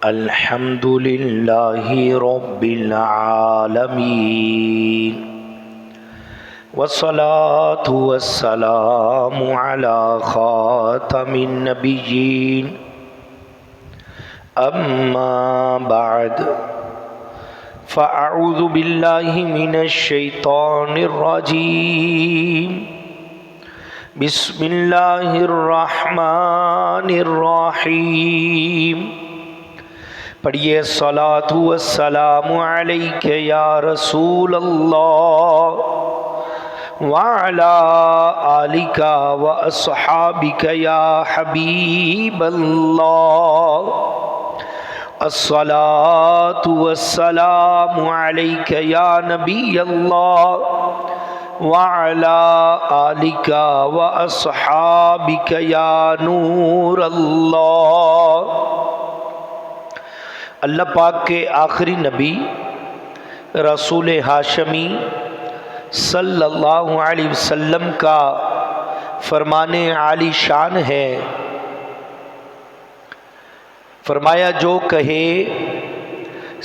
الحمد للہ رب العالمین والصلاة والسلام علی خاتم النبیین اما بعد فاعوذ باللہ من الشیطان الرجیم بسم اللہ الرحمن الرحیم پڑھیے الصلاۃ والسلام علیک یا رسول اللہ وعلی آلک واصحابک یا حبیب اللہ الصلاۃ والسلام علیک یا نبی اللہ وعلی آلک واصحابک یا نور اللہ۔ اللہ پاک کے آخری نبی رسول ہاشمی صلی اللہ علیہ وسلم کا فرمان عالی شان ہے، فرمایا جو کہے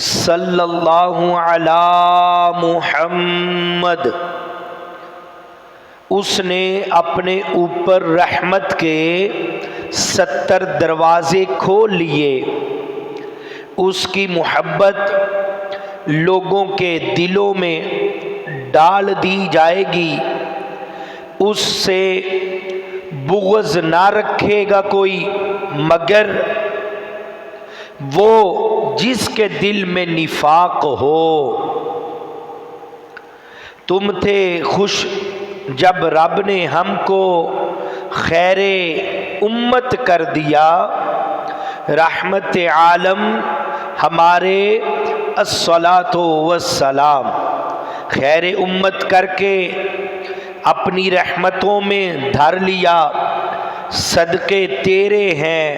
صلی اللہ علی محمد، اس نے اپنے اوپر رحمت کے 70 دروازے کھول لیے، اس کی محبت لوگوں کے دلوں میں ڈال دی جائے گی، اس سے بغض نہ رکھے گا کوئی مگر وہ جس کے دل میں نفاق ہو۔ تم تھے خوش جب رب نے ہم کو خیر امت کر دیا، رحمت عالم ہمارے الصلاۃ والسلام، خیر امت کر کے اپنی رحمتوں میں دھر لیا، صدقے تیرے ہیں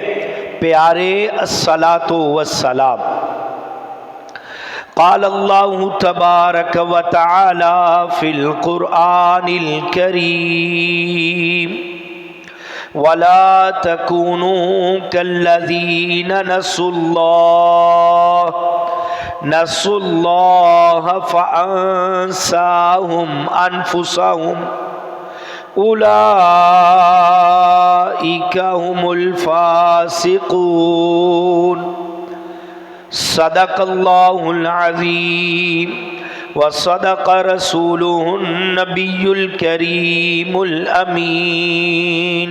پیارے الصلاۃ والسلام۔ قال اللہ تبارک و تعالی فی القرآن الکریم وَلَا تَكُونُوا كَالَّذِينَ نَسُوا اللَّهَ فَأَنسَاهُمْ أَنفُسَهُمْ أُولَئِكَ هُمُ الْفَاسِقُونَ۔ صدق اللہ العظیم وصدق رسولہ النبی الکریم الامین۔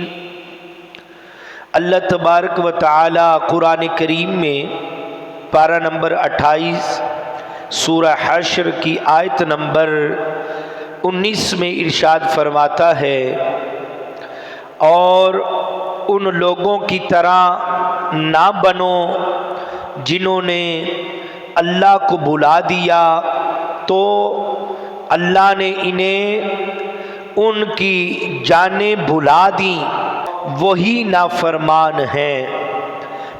اللہ تبارک و تعالی قرآن کریم میں پارہ نمبر 28 سورہ حشر کی آیت نمبر 19 میں ارشاد فرماتا ہے، اور ان لوگوں کی طرح نہ بنو جنہوں نے اللہ کو بھلا دیا تو اللہ نے انہیں ان کی جانیں بھلا دیں، وہی نافرمان ہیں۔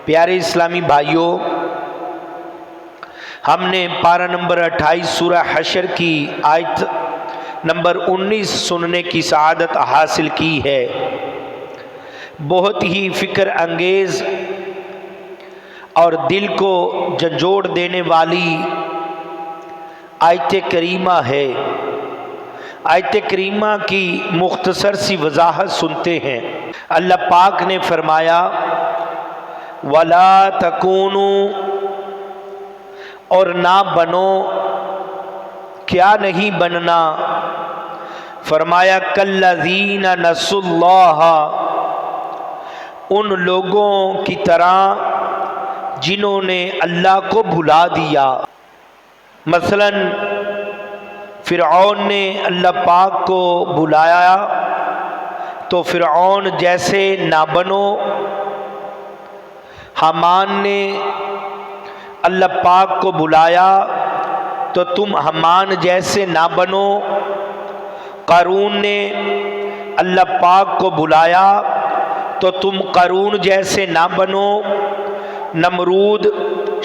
پیارے اسلامی بھائیوں، ہم نے پارہ نمبر 28 سورہ حشر کی آیت نمبر 19 سننے کی سعادت حاصل کی ہے۔ بہت ہی فکر انگیز اور دل کو جھنجھوڑ دینے والی آیت کریمہ ہے۔ آیت کریمہ کی مختصر سی وضاحت سنتے ہیں۔ اللہ پاک نے فرمایا وَلَا تَكُونُوا، اور نہ بنو، کیا نہیں بننا، فرمایا کالذین نسوا اللہ، ان لوگوں کی طرح جنہوں نے اللہ کو بھلا دیا۔ مثلا فرعون نے اللہ پاک کو بھلایا تو فرعون جیسے نہ بنو، حامان نے اللہ پاک کو بھلایا تو تم حامان جیسے نہ بنو، قارون نے اللہ پاک کو بھلایا تو تم قارون جیسے نہ بنو، نمرود،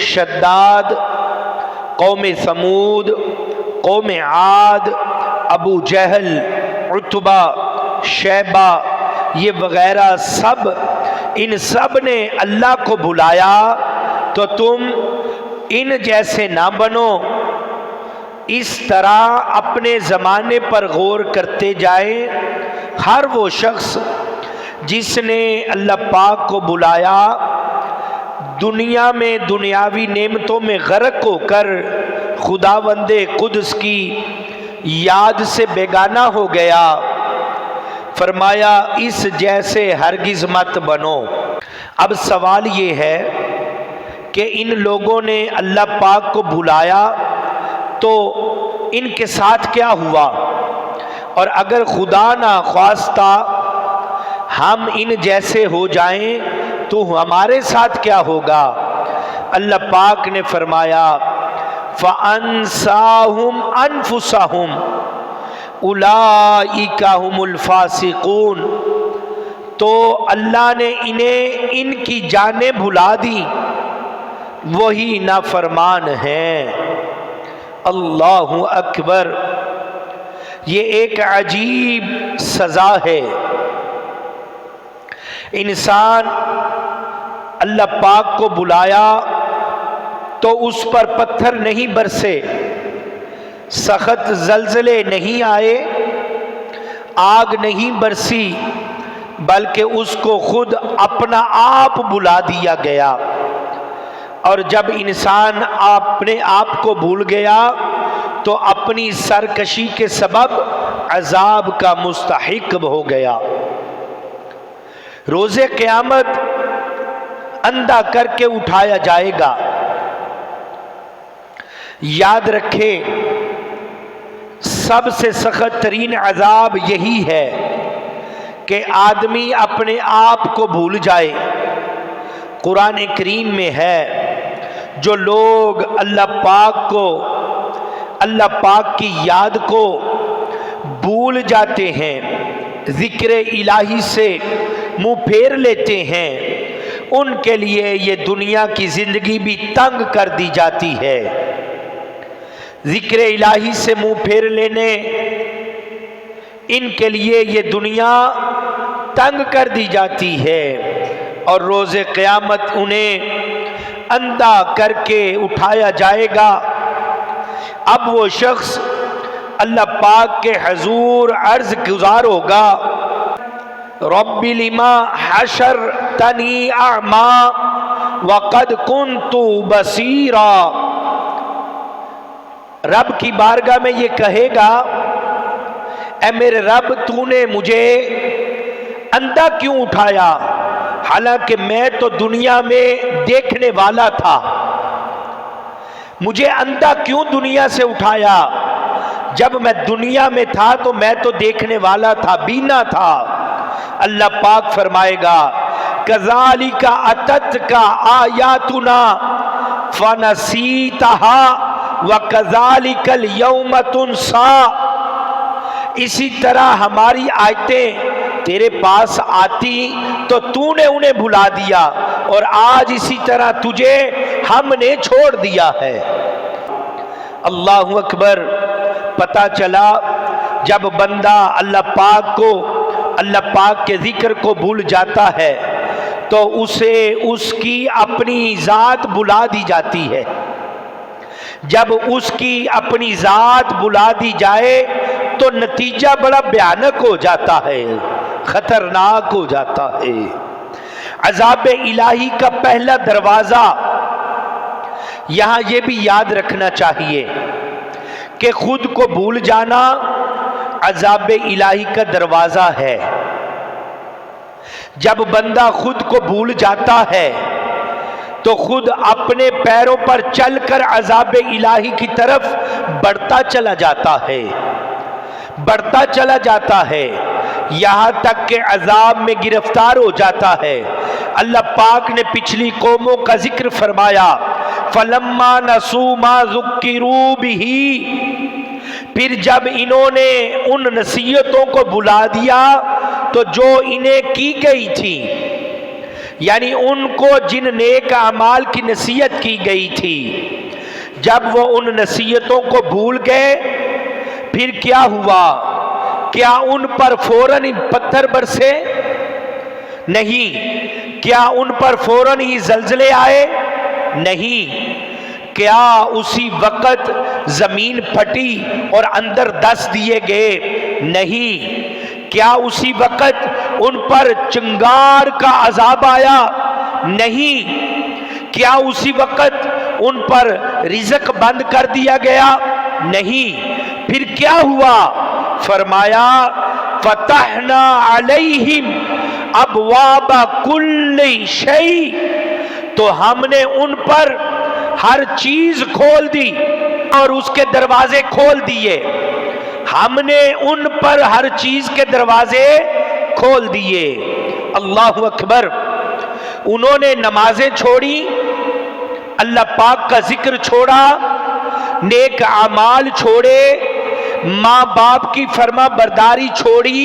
شداد، قوم ثمود، قوم عاد، ابو جہل، عتبہ، شیبہ، یہ وغیرہ سب، ان سب نے اللہ کو بھلایا تو تم ان جیسے نہ بنو۔ اس طرح اپنے زمانے پر غور کرتے جائیں۔ ہر وہ شخص جس نے اللہ پاک کو بلایا دنیا میں دنیاوی نعمتوں میں غرق ہو کر خداوند قدس کی یاد سے بیگانہ ہو گیا، فرمایا اس جیسے ہرگز مت بنو۔ اب سوال یہ ہے کہ ان لوگوں نے اللہ پاک کو بلایا تو ان کے ساتھ کیا ہوا، اور اگر خدا نہ خواستہ ہم ان جیسے ہو جائیں تو ہمارے ساتھ کیا ہوگا؟ اللہ پاک نے فرمایا فَأَنْسَاهُمْ أَنفُسَهُمْ أُولَئِكَ هُمُ الْفَاسِقُونَ، تو اللہ نے انہیں ان کی جانیں بھلا دی، وہی نافرمان ہیں۔ اللہ اکبر، یہ ایک عجیب سزا ہے۔ انسان اللہ پاک کو بلایا تو اس پر پتھر نہیں برسے، سخت زلزلے نہیں آئے، آگ نہیں برسی، بلکہ اس کو خود اپنا آپ بلا دیا گیا۔ اور جب انسان اپنے آپ کو بھول گیا تو اپنی سرکشی کے سبب عذاب کا مستحق ہو گیا۔ روز قیامت اندھا کر کے اٹھایا جائے گا۔ یاد رکھیں سب سے سخت ترین عذاب یہی ہے کہ آدمی اپنے آپ کو بھول جائے۔ قرآن کریم میں ہے جو لوگ اللہ پاک کی یاد کو بھول جاتے ہیں، ذکر الہی سے منہ پھیر لیتے ہیں، ان کے لیے یہ دنیا کی زندگی بھی تنگ کر دی جاتی ہے۔ ذکر الہی سے منہ پھیر لینے ان کے لیے یہ دنیا تنگ کر دی جاتی ہے، اور روز قیامت انہیں اندھا کر کے اٹھایا جائے گا۔ اب وہ شخص اللہ پاک کے حضور عرض گزار ہوگا، رب لما حشرتنی اعمی وقد کنت بصیرا۔ رب کی بارگاہ میں یہ کہے گا، اے میرے رب تو نے مجھے اندھا کیوں اٹھایا، حالانکہ میں تو دنیا میں دیکھنے والا تھا، مجھے اندھا کیوں دنیا سے اٹھایا؟ جب میں دنیا میں تھا تو میں تو دیکھنے والا تھا، بینا تھا۔ اللہ پاک فرمائے گا کذالک اتتک آیاتنا فنسیتہا وکذالک اليوم تنسیٰ۔ اسی طرح ہماری آیتیں تیرے پاس آتی تو تو نے انہیں بھلا دیا، اور آج اسی طرح تجھے ہم نے چھوڑ دیا ہے۔ اللہ اکبر۔ پتہ چلا جب بندہ اللہ پاک کے ذکر کو بھول جاتا ہے تو اسے اس کی اپنی ذات بلا دی جاتی ہے۔ جب اس کی اپنی ذات بلا دی جائے تو نتیجہ بڑا بھیانک ہو جاتا ہے، خطرناک ہو جاتا ہے۔ عذاب الہی کا پہلا دروازہ یہاں یہ بھی یاد رکھنا چاہیے کہ خود کو بھول جانا عذاب الہی کا دروازہ ہے۔ جب بندہ خود کو بھول جاتا ہے تو خود اپنے پیروں پر چل کر عذاب الہی کی طرف بڑھتا چلا جاتا ہے، یہاں تک کہ عذاب میں گرفتار ہو جاتا ہے۔ اللہ پاک نے پچھلی قوموں کا ذکر فرمایا فَلَمَّا نَسُوا مَا ذُكِّرُوا بِهِ، پھر جب انہوں نے ان نصیحتوں کو بھلا دیا تو جو انہیں کی گئی تھی، یعنی ان کو جن نیک اعمال کی نصیحت کی گئی تھی، جب وہ ان نصیحتوں کو بھول گئے پھر کیا ہوا؟ کیا ان پر فوراً پتھر برسے؟ نہیں۔ کیا ان پر فوراً ہی زلزلے آئے؟ نہیں۔ کیا اسی وقت زمین پھٹی اور اندر 10 دیے گئے؟ نہیں۔ کیا اسی وقت ان پر چنگار کا عذاب آیا؟ نہیں۔ کیا اسی وقت ان پر رزق بند کر دیا گیا؟ نہیں۔ پھر کیا ہوا؟ فرمایا فتحنا علیہم ابواب کل شیء، تو ہم نے ان پر ہر چیز کھول دی اور اس کے دروازے کھول دیے۔ ہم نے ان پر ہر چیز کے دروازے کھول دیے۔ اللہ اکبر۔ انہوں نے نمازیں چھوڑی، اللہ پاک کا ذکر چھوڑا، نیک اعمال چھوڑے، ماں باپ کی فرما برداری چھوڑی،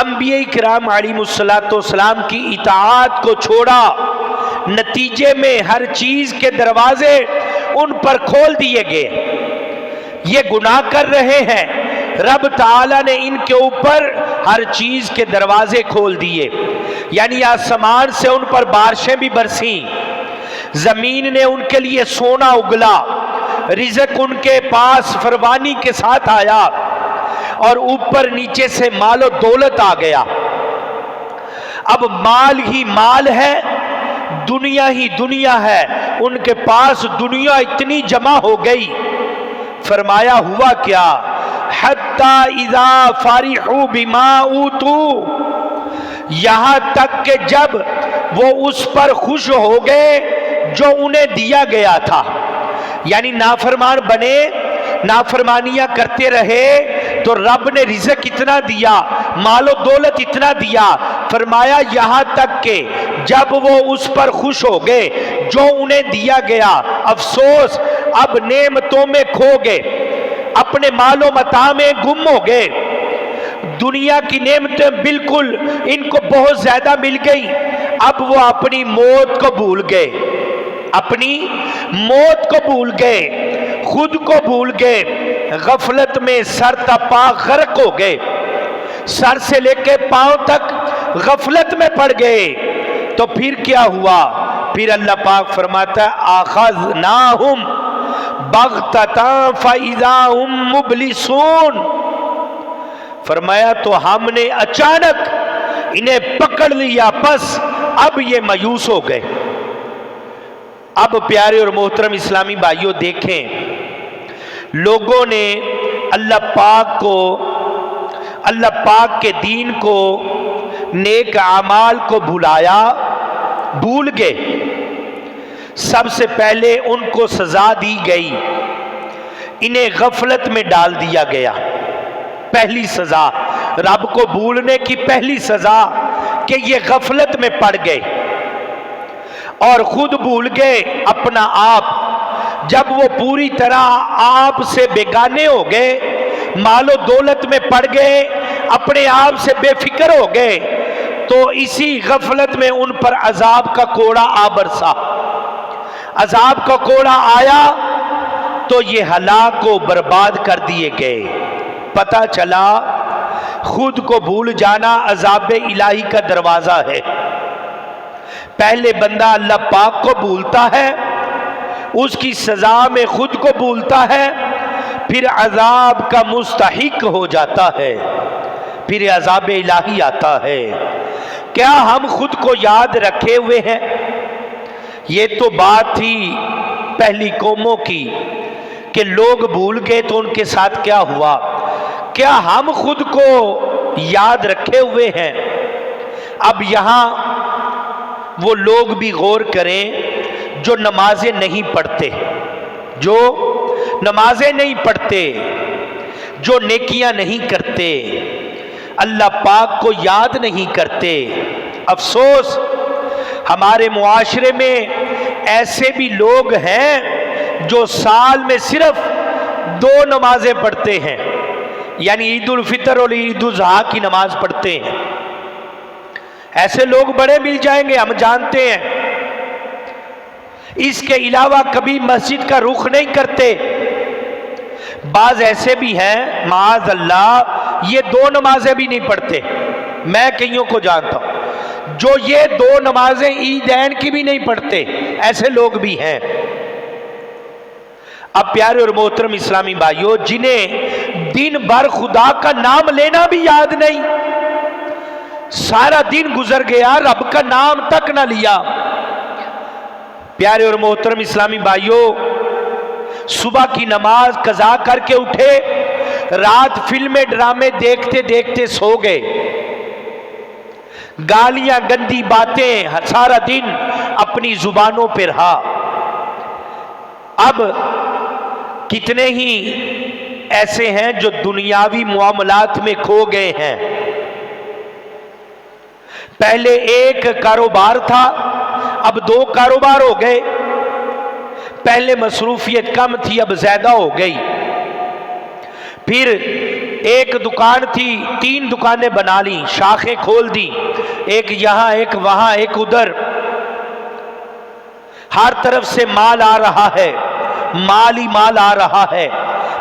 انبیاء کرام علیہ السلام کی اطاعت کو چھوڑا، نتیجے میں ہر چیز کے دروازے ان پر کھول دیے گئے۔ یہ گناہ کر رہے ہیں، رب تعالیٰ نے ان کے اوپر ہر چیز کے دروازے کھول دیے، یعنی آسمان سے ان پر بارشیں بھی برسیں، زمین نے ان کے لیے سونا اگلا، رزق ان کے پاس فراوانی کے ساتھ آیا، اور اوپر نیچے سے مال و دولت آ گیا۔ اب مال ہی مال ہے، دنیا ہی دنیا ہے، ان کے پاس دنیا اتنی جمع ہو گئی۔ فرمایا ہوا کیا؟ حتی اذا فرحوا بما اوتوا، یہاں تک کہ جب وہ اس پر خوش ہو گئے جو انہیں دیا گیا تھا، یعنی نافرمان بنے، نافرمانیاں کرتے رہے تو رب نے رزق اتنا دیا، مال و دولت اتنا دیا، فرمایا یہاں تک کہ جب وہ اس پر خوش ہو گئے جو انہیں دیا گیا، افسوس اب نعمتوں میں کھو گئے، اپنے مال و متاع میں گم ہو گئے، دنیا کی نعمتیں بالکل ان کو بہت زیادہ مل گئی، اب وہ اپنی موت کو بھول گئے، اپنی موت کو بھول گئے، خود کو بھول گئے، غفلت میں سر تا پا غرق ہو گئے، سر سے لے کے پاؤں تک غفلت میں پڑ گئے۔ تو پھر کیا ہوا؟ پھر اللہ پاک فرماتا ہے آخذناہم بغتۃ فاذا ہم مبلسون، فرمایا تو ہم نے اچانک انہیں پکڑ لیا، بس اب یہ مایوس ہو گئے۔ اب پیارے اور محترم اسلامی بھائیوں دیکھیں، لوگوں نے اللہ پاک کے دین کو، نیک اعمال کو بھولایا، بھول گئے۔ سب سے پہلے ان کو سزا دی گئی، انہیں غفلت میں ڈال دیا گیا۔ پہلی سزا، رب کو بھولنے کی پہلی سزا کہ یہ غفلت میں پڑ گئے اور خود بھول گئے اپنا آپ۔ جب وہ پوری طرح آپ سے بیگانے ہو گئے، مال و دولت میں پڑ گئے، اپنے آپ سے بے فکر ہو گئے، تو اسی غفلت میں ان پر عذاب کا کوڑا آ برسا۔ عذاب کا کوڑا آیا تو یہ ہلاک و برباد کر دیے گئے۔ پتہ چلا خود کو بھول جانا عذاب الہی کا دروازہ ہے۔ پہلے بندہ اللہ پاک کو بھولتا ہے، اس کی سزا میں خود کو بھولتا ہے، پھر عذاب کا مستحق ہو جاتا ہے، پھر عذاب الہی آتا ہے۔ کیا ہم خود کو یاد رکھے ہوئے ہیں؟ یہ تو بات تھی پہلی قوموں کی کہ لوگ بھول گئے تو ان کے ساتھ کیا ہوا۔ کیا ہم خود کو یاد رکھے ہوئے ہیں؟ اب یہاں وہ لوگ بھی غور کریں جو نمازیں نہیں پڑھتے، جو نمازیں نہیں پڑھتے، جو نیکیاں نہیں کرتے، اللہ پاک کو یاد نہیں کرتے۔ افسوس ہمارے معاشرے میں ایسے بھی لوگ ہیں جو سال میں صرف 2 نمازیں پڑھتے ہیں، یعنی عید الفطر اور عید الاضحیٰ کی نماز پڑھتے ہیں۔ ایسے لوگ بڑے مل جائیں گے، ہم جانتے ہیں۔ اس کے علاوہ کبھی مسجد کا رخ نہیں کرتے۔ بعض ایسے بھی ہیں معاذ اللہ یہ 2 نمازیں بھی نہیں پڑھتے، میں کئیوں کو جانتا ہوں جو یہ 2 نمازیں عیدین کی بھی نہیں پڑھتے، ایسے لوگ بھی ہیں۔ اب پیارے اور محترم اسلامی بھائیوں، جنہیں دن بھر خدا کا نام لینا بھی یاد نہیں، سارا دن گزر گیا رب کا نام تک نہ لیا۔ پیارے اور محترم اسلامی بھائیوں، صبح کی نماز قضا کر کے اٹھے، رات فلمیں ڈرامے دیکھتے دیکھتے سو گئے، گالیاں گندی باتیں سارا دن اپنی زبانوں پہ رہا۔ اب کتنے ہی ایسے ہیں جو دنیاوی معاملات میں کھو گئے ہیں۔ پہلے ایک کاروبار تھا، اب 2 کاروبار ہو گئے۔ پہلے مصروفیت کم تھی، اب زیادہ ہو گئی۔ پھر ایک دکان تھی، 3 دکانیں بنا لی، شاخیں کھول دی، ایک یہاں ایک وہاں ایک ادھر۔ ہر طرف سے مال آ رہا ہے، مال ہی مال آ رہا ہے،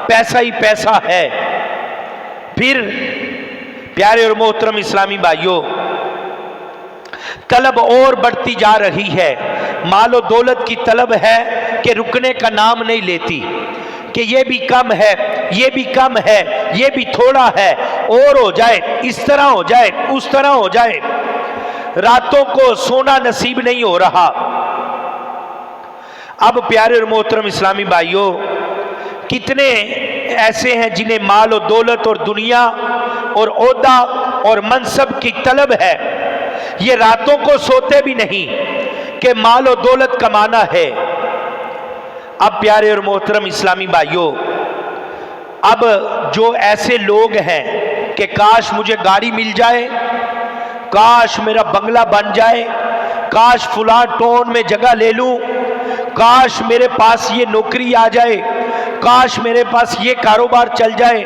پیسہ ہی پیسہ ہے۔ پھر پیارے اور محترم اسلامی بھائیوں، طلب اور بڑھتی جا رہی ہے، مال و دولت کی طلب ہے کہ رکنے کا نام نہیں لیتی، کہ یہ بھی کم ہے، یہ بھی کم ہے، یہ بھی تھوڑا ہے، اور ہو جائے، اس طرح ہو جائے، اس طرح ہو جائے۔ راتوں کو سونا نصیب نہیں ہو رہا۔ اب پیارے اور محترم اسلامی بھائیوں، کتنے ایسے ہیں جنہیں مال و دولت اور دنیا اور عہدہ اور منصب کی طلب ہے، یہ راتوں کو سوتے بھی نہیں کہ مال و دولت کمانا ہے۔ اب پیارے اور محترم اسلامی بھائیوں، اب جو ایسے لوگ ہیں کہ کاش مجھے گاڑی مل جائے، کاش میرا بنگلہ بن جائے، کاش فلاں ٹون میں جگہ لے لوں، کاش میرے پاس یہ نوکری آ جائے، کاش میرے پاس یہ کاروبار چل جائے۔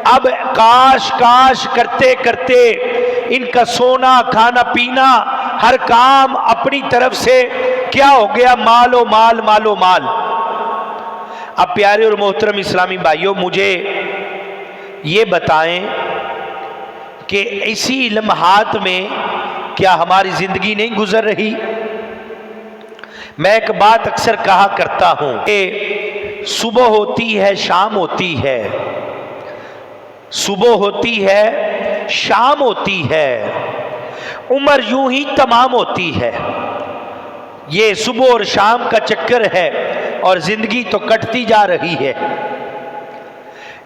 اب کاش کاش کرتے کرتے ان کا سونا کھانا پینا ہر کام اپنی طرف سے کیا ہو گیا؟ مال و مال، مال و مال۔ اب پیارے اور محترم اسلامی بھائیوں، مجھے یہ بتائیں کہ اسی لمحات میں کیا ہماری زندگی نہیں گزر رہی؟ میں ایک بات اکثر کہا کرتا ہوں کہ صبح ہوتی ہے شام ہوتی ہے، صبح ہوتی ہے شام ہوتی ہے، عمر یوں ہی تمام ہوتی ہے۔ یہ صبح اور شام کا چکر ہے اور زندگی تو کٹتی جا رہی ہے۔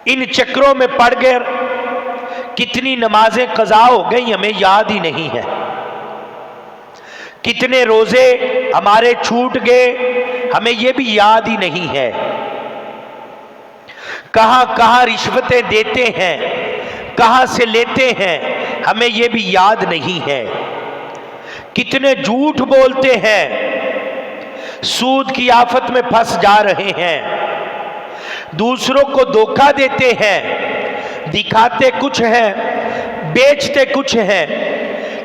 ان چکروں میں پڑ گئے کتنی نمازیں قضا ہو گئی ہمیں یاد ہی نہیں ہے، کتنے روزے ہمارے چھوٹ گئے ہمیں یہ بھی یاد ہی نہیں ہے، کہاں کہاں رشوتیں دیتے ہیں، کہاں سے لیتے ہیں ہمیں یہ بھی یاد نہیں ہے، کتنے جھوٹ بولتے ہیں، سود کی آفت میں پھنس جا رہے ہیں، دوسروں کو دھوکہ دیتے ہیں، دکھاتے کچھ ہیں بیچتے کچھ ہیں،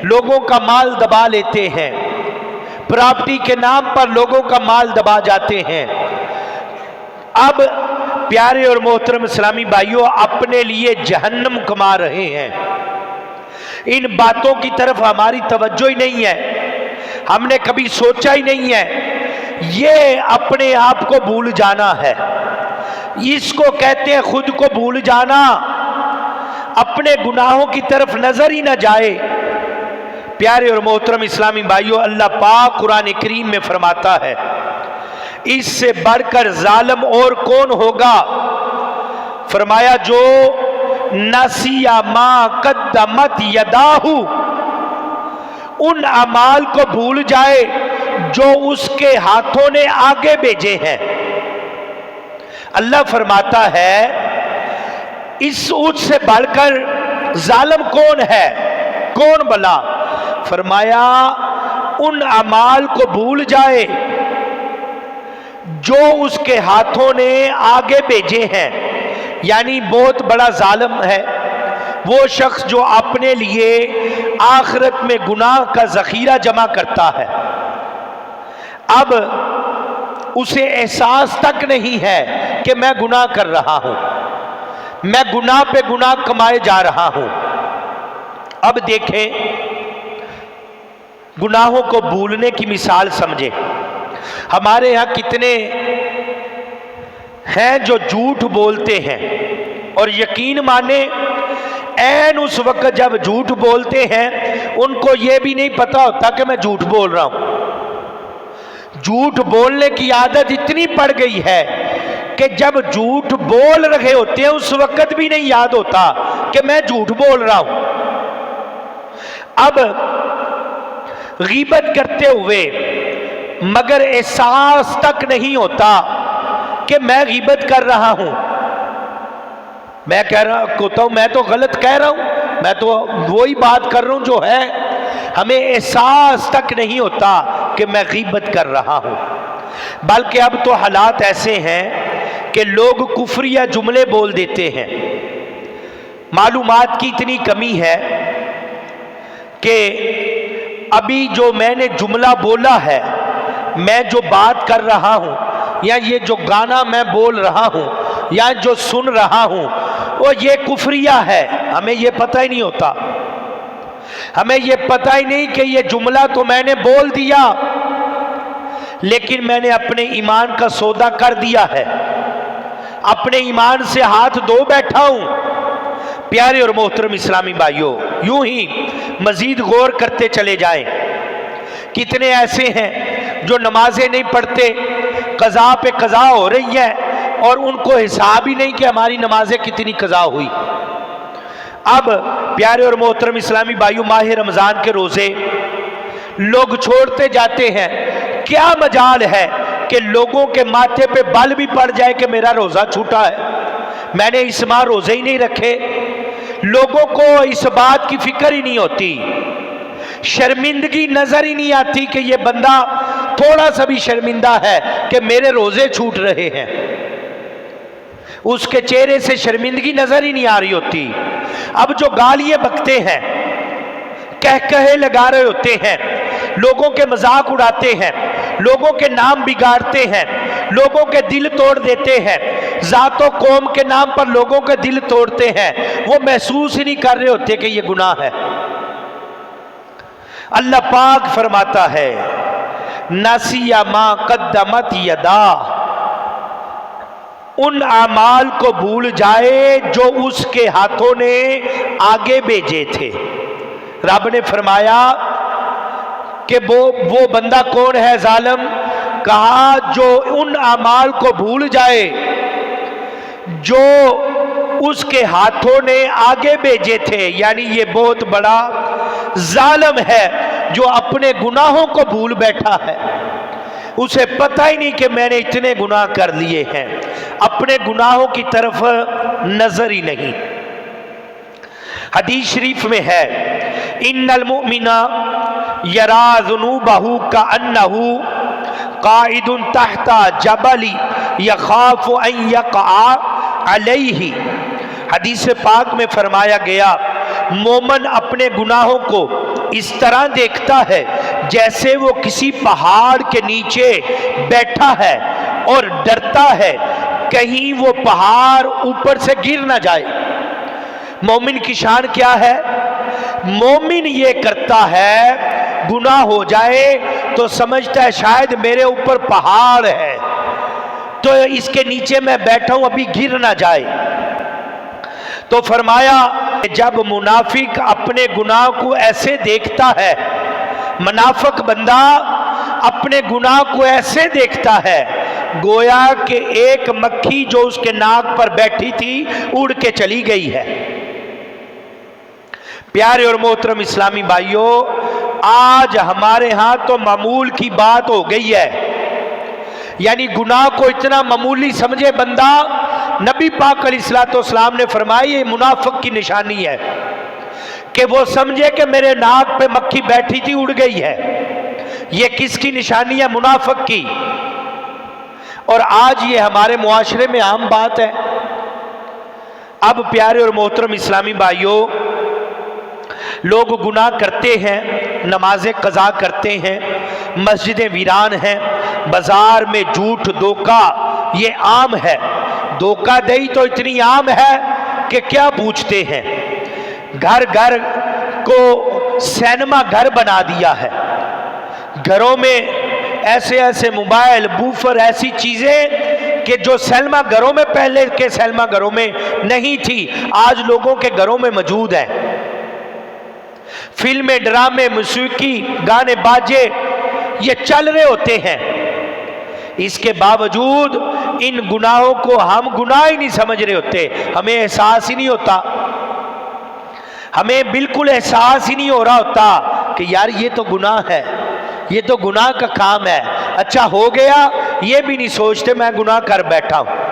لوگوں کا مال دبا لیتے ہیں، پراپرٹی کے نام پر لوگوں کا مال دبا جاتے ہیں۔ اب پیارے اور محترم اسلامی بھائیوں، اپنے لیے جہنم کما رہے ہیں۔ ان باتوں کی طرف ہماری توجہ ہی نہیں ہے، ہم نے کبھی سوچا ہی نہیں ہے۔ یہ اپنے آپ کو بھول جانا ہے، اس کو کہتے ہیں خود کو بھول جانا، اپنے گناہوں کی طرف نظر ہی نہ جائے۔ پیارے اور محترم اسلامی بھائیوں، اللہ پاک قرآن کریم میں فرماتا ہے، اس سے بڑھ کر ظالم اور کون ہوگا؟ فرمایا جو نسی ما قدمت یداہ، ان اعمال کو بھول جائے جو اس کے ہاتھوں نے آگے بھیجے ہیں۔ اللہ فرماتا ہے اس سے بڑھ کر ظالم کون ہے، کون بلا؟ فرمایا ان اعمال کو بھول جائے جو اس کے ہاتھوں نے آگے بھیجے ہیں، یعنی بہت بڑا ظالم ہے وہ شخص جو اپنے لیے آخرت میں گناہ کا ذخیرہ جمع کرتا ہے، اب اسے احساس تک نہیں ہے کہ میں گناہ کر رہا ہوں، میں گناہ پہ گناہ کمائے جا رہا ہوں۔ اب دیکھیں، گناہوں کو بھولنے کی مثال سمجھیں۔ ہمارے ہاں کتنے ہیں جو جھوٹ بولتے ہیں، اور یقین مانے عین اس وقت جب جھوٹ بولتے ہیں ان کو یہ بھی نہیں پتا ہوتا کہ میں جھوٹ بول رہا ہوں۔ جھوٹ بولنے کی عادت اتنی پڑ گئی ہے کہ جب جھوٹ بول رہے ہوتے ہیں اس وقت بھی نہیں یاد ہوتا کہ میں جھوٹ بول رہا ہوں۔ اب غیبت کرتے ہوئے مگر احساس تک نہیں ہوتا کہ میں غیبت کر رہا ہوں، میں کہہ رہا ہوتا ہوں میں تو غلط کہہ رہا ہوں، میں تو وہی بات کر رہا ہوں جو ہے، ہمیں احساس تک نہیں ہوتا کہ میں غیبت کر رہا ہوں۔ بلکہ اب تو حالات ایسے ہیں کہ لوگ کفریہ جملے بول دیتے ہیں، معلومات کی اتنی کمی ہے کہ ابھی جو میں نے جملہ بولا ہے، میں جو بات کر رہا ہوں، یا یہ جو گانا میں بول رہا ہوں، یا جو سن رہا ہوں، وہ یہ کفریہ ہے، ہمیں یہ پتہ ہی نہیں ہوتا، ہمیں یہ پتہ ہی نہیں کہ یہ جملہ تو میں نے بول دیا لیکن میں نے اپنے ایمان کا سودا کر دیا ہے، اپنے ایمان سے ہاتھ دھو بیٹھا ہوں۔ پیارے اور محترم اسلامی بھائیوں، یوں ہی مزید غور کرتے چلے جائیں، کتنے ایسے ہیں جو نمازیں نہیں پڑھتے، قضا پہ قضا ہو رہی ہے اور ان کو حساب ہی نہیں کہ ہماری نمازیں کتنی قضا ہوئی۔ اب پیارے اور محترم اسلامی بھائیوں، ماہ رمضان کے روزے لوگ چھوڑتے جاتے ہیں، کیا مجال ہے کہ لوگوں کے ماتھے پہ بل بھی پڑ جائے کہ میرا روزہ چھوٹا ہے، میں نے اس ماہ روزے ہی نہیں رکھے۔ لوگوں کو اس بات کی فکر ہی نہیں ہوتی، شرمندگی نظر ہی نہیں آتی کہ یہ بندہ تھوڑا سا بھی شرمندہ ہے کہ میرے روزے چھوٹ رہے ہیں، اس کے چہرے سے شرمندگی نظر ہی نہیں آ رہی ہوتی۔ اب جو گالیاں بکتے ہیں، کہے لگا رہے ہوتے ہیں، لوگوں کے مذاق اڑاتے ہیں، لوگوں کے نام بگاڑتے ہیں، لوگوں کے دل توڑ دیتے ہیں، ذات و قوم کے نام پر لوگوں کے دل توڑتے ہیں، وہ محسوس ہی نہیں کر رہے ہوتے کہ یہ گناہ ہے۔ اللہ پاک فرماتا ہے نسی ما قدمت یدا، ان اعمال کو بھول جائے جو اس کے ہاتھوں نے آگے بھیجے تھے۔ رب نے فرمایا کہ وہ بندہ کون ہے ظالم؟ کہا جو ان اعمال کو بھول جائے جو اس کے ہاتھوں نے آگے بھیجے تھے، یعنی یہ بہت بڑا ظالم ہے جو اپنے گناہوں کو بھول بیٹھا ہے، اسے پتہ ہی نہیں کہ میں نے اتنے گناہ کر لیے ہیں، اپنے گناہوں کی طرف نظر ہی نہیں۔ حدیث شریف میں ہے ان المؤمن یرا ذنوبہ کأنہ قائد تحت جبل یخاف ان یقع علیہ۔ حدیث پاک میں فرمایا گیا مومن اپنے گناہوں کو اس طرح دیکھتا ہے جیسے وہ کسی پہاڑ کے نیچے بیٹھا ہے اور ڈرتا ہے کہیں وہ پہاڑ اوپر سے گر نہ جائے۔ مومن کی شان کیا ہے؟ مومن یہ کرتا ہے گناہ ہو جائے تو سمجھتا ہے شاید میرے اوپر پہاڑ ہے تو اس کے نیچے میں بیٹھا ہوں ابھی گر نہ جائے۔ تو فرمایا جب منافق اپنے گناہ کو ایسے دیکھتا ہے، منافق بندہ اپنے گناہ کو ایسے دیکھتا ہے گویا کہ ایک مکھی جو اس کے ناک پر بیٹھی تھی اڑ کے چلی گئی ہے۔ پیارے اور محترم اسلامی بھائیوں، آج ہمارے ہاں تو معمول کی بات ہو گئی ہے، یعنی گناہ کو اتنا معمولی سمجھے بندہ، نبی پاک علیہ الصلوۃ والسلام نے فرمایا یہ منافق کی نشانی ہے کہ وہ سمجھے کہ میرے ناک پہ مکھی بیٹھی تھی اڑ گئی ہے۔ یہ کس کی نشانی ہے؟ منافق کی۔ اور آج یہ ہمارے معاشرے میں عام بات ہے۔ اب پیارے اور محترم اسلامی بھائیوں، لوگ گناہ کرتے ہیں، نمازیں قضا کرتے ہیں، مسجدیں ویران ہیں، بازار میں جھوٹ دھوکہ یہ عام ہے، دھوکہ دہی تو اتنی عام ہے کہ کیا پوچھتے ہیں۔ گھر گھر کو سینما گھر بنا دیا ہے، گھروں میں ایسے ایسے موبائل، بوفر، ایسی چیزیں کہ جو سینما گھروں میں پہلے کے سینما گھروں میں نہیں تھی، آج لوگوں کے گھروں میں موجود ہیں۔ فلمیں، ڈرامے، موسیقی، گانے باجے یہ چل رہے ہوتے ہیں، اس کے باوجود ان گناہوں کو ہم گناہ ہی نہیں سمجھ رہے ہوتے، ہمیں احساس ہی نہیں ہوتا، ہمیں بالکل احساس ہی نہیں ہو رہا ہوتا کہ یار یہ تو گناہ ہے، یہ تو گناہ کا کام ہے، اچھا ہو گیا یہ بھی نہیں سوچتے میں گناہ کر بیٹھا ہوں۔